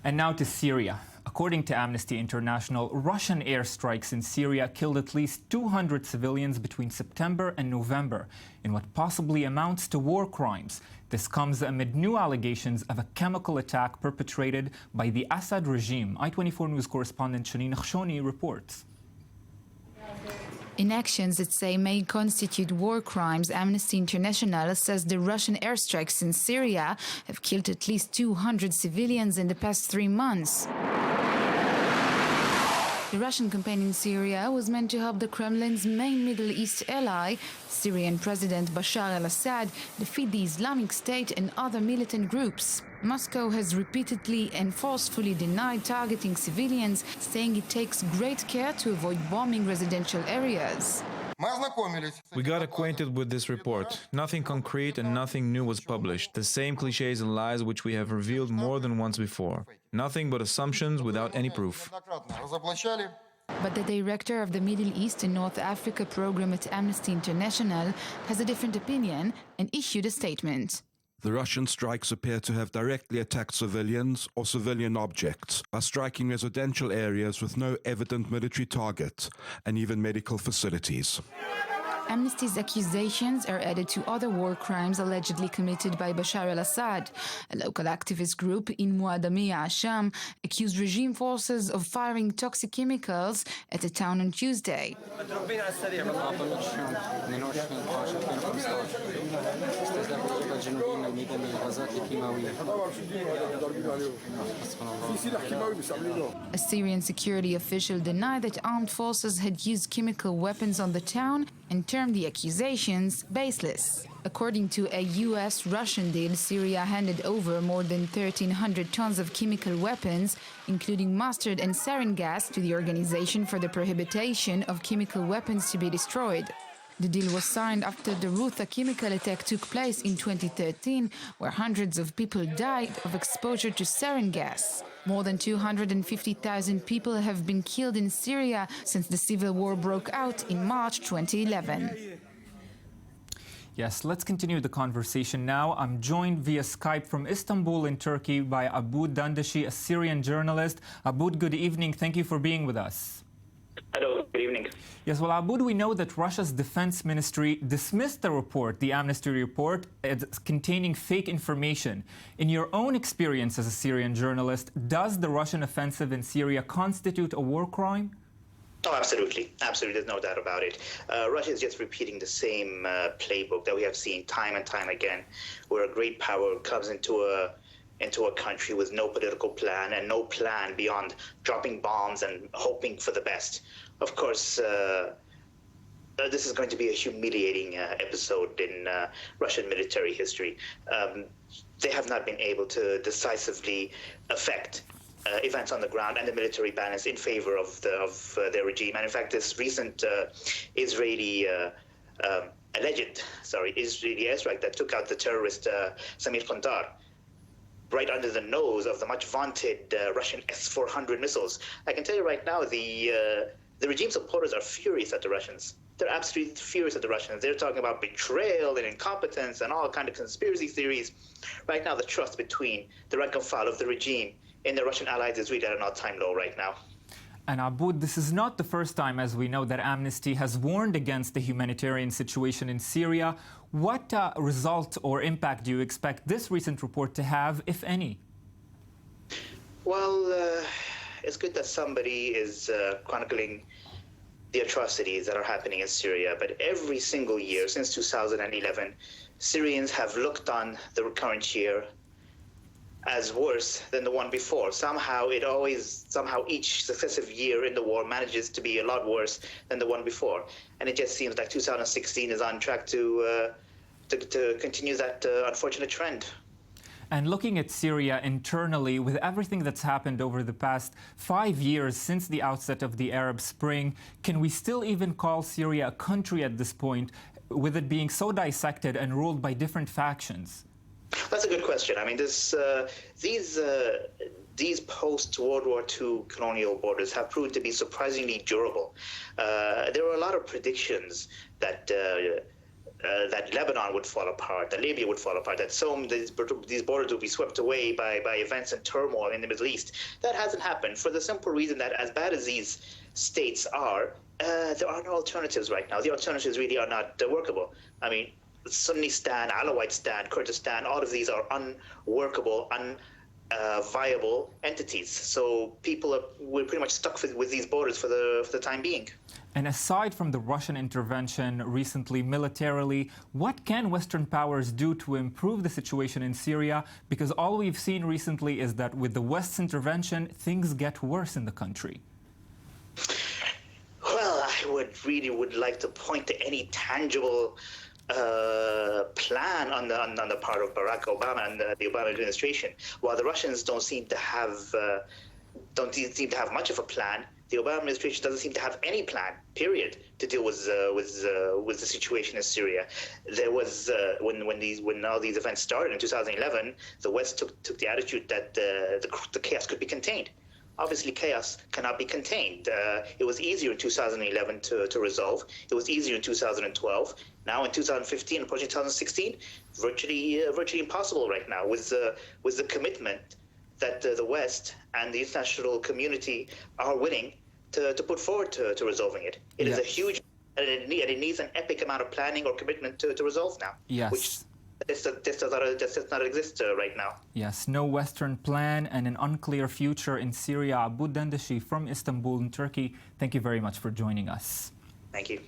And now to Syria. According to Amnesty International, Russian airstrikes in Syria killed at least 200 civilians between September and November in what possibly amounts to war crimes. This comes amid new allegations of a chemical attack perpetrated by the Assad regime. I-24 News correspondent Shanine Khshoni reports. In actions that say may constitute war crimes, Amnesty International says the Russian airstrikes in Syria have killed at least 200 civilians in the past 3 months. The Russian campaign in Syria was meant to help the Kremlin's main Middle East ally, Syrian President Bashar al-Assad, defeat the Islamic State and other militant groups. Moscow has repeatedly and forcefully denied targeting civilians, saying it takes great care to avoid bombing residential areas. We got acquainted with this report. Nothing concrete and nothing new was published. The same cliches and lies which we have revealed more than once before. Nothing but assumptions without any proof. But the director of the Middle East and North Africa program at Amnesty International has a different opinion and issued a statement. The Russian strikes appear to have directly attacked civilians or civilian objects by striking residential areas with no evident military target and even medical facilities. Amnesty's accusations are added to other war crimes allegedly committed by Bashar al-Assad. A local activist group in Muadamiya Asham accused regime forces of firing toxic chemicals at a town on Tuesday. A Syrian security official denied that armed forces had used chemical weapons on the town and termed the accusations baseless. According to a US-Russian deal, Syria handed over more than 1,300 tons of chemical weapons, including mustard and sarin gas, to the Organization for the Prohibition of Chemical Weapons to be Destroyed. The deal was signed after the Ruta chemical attack took place in 2013, where hundreds of people died of exposure to sarin gas. More than 250,000 people have been killed in Syria since the civil war broke out in March 2011. Yes, let's continue the conversation now. I'm joined via Skype from Istanbul in Turkey by Aboud Dandashi, a Syrian journalist. Aboud, good evening. Thank you for being with us. Hello, good evening. Yes, well, Aboud, we know that Russia's defense ministry dismissed the report, the Amnesty report, as containing fake information. In your own experience as a Syrian journalist, does the Russian offensive in Syria constitute a war crime? Oh, absolutely. Absolutely. There's no doubt about it. Russia is just repeating the same playbook that we have seen time and time again, where a great power comes into a country with no political plan and no plan beyond dropping bombs and hoping for the best. Of course, this is going to be a humiliating episode in Russian military history. They have not been able to decisively affect events on the ground and the military balance in favor of their regime. And in fact, this recent Israeli airstrike that took out the terrorist Samir Kandar, right under the nose of the much vaunted Russian S-400 missiles. I can tell you right now, the regime supporters are furious at the Russians. They're absolutely furious at the Russians. They're talking about betrayal and incompetence and all kind of conspiracy theories. Right now, the trust between the rank and file of the regime and the Russian allies is really at an all-time low right now. And Aboud, this is not the first time, as we know, that Amnesty has warned against the humanitarian situation in Syria. What result or impact do you expect this recent report to have, if any? Well, it's good that somebody is chronicling the atrocities that are happening in Syria. But every single year since 2011, Syrians have looked on the current year as worse than the one before. Somehow each successive year in the war manages to be a lot worse than the one before. And it just seems like 2016 is on track to continue that unfortunate trend. And looking at Syria internally, with everything that's happened over the past 5 years since the outset of the Arab Spring, can we still even call Syria a country at this point, with it being so dissected and ruled by different factions? That's a good question. I mean, these post-World War II colonial borders have proved to be surprisingly durable. There were a lot of predictions that that Lebanon would fall apart, that Libya would fall apart, that these borders would be swept away by events and turmoil in the Middle East. That hasn't happened for the simple reason that as bad as these states are, there are no alternatives right now. The alternatives really are not workable. I mean, Sunnistan, Alawitistan, Kurdistan, all of these are unworkable, unviable entities. So we're pretty much stuck with these borders for the time being. And aside from the Russian intervention recently militarily, what can Western powers do to improve the situation in Syria? Because all we've seen recently is that with the West's intervention, things get worse in the country. Well, I would like to point to any tangible plan on the part of Barack Obama and the Obama administration. While the Russians don't seem to have much of a plan, the Obama administration doesn't seem to have any plan, period, to deal with the situation in Syria. There was when all these events started in 2011, the West took the attitude that the chaos could be contained. Obviously, chaos cannot be contained. It was easier in 2011 to resolve. It was easier in 2012. Now in 2015, approaching 2016, virtually impossible right now with the commitment that the West and the international community are willing to put forward to resolving it. It is a huge, and it needs an epic amount of planning or commitment to resolve now. Yes. Which this does not exist right now. Yes, no Western plan and an unclear future in Syria. Abu Dandashi from Istanbul in Turkey, thank you very much for joining us. Thank you.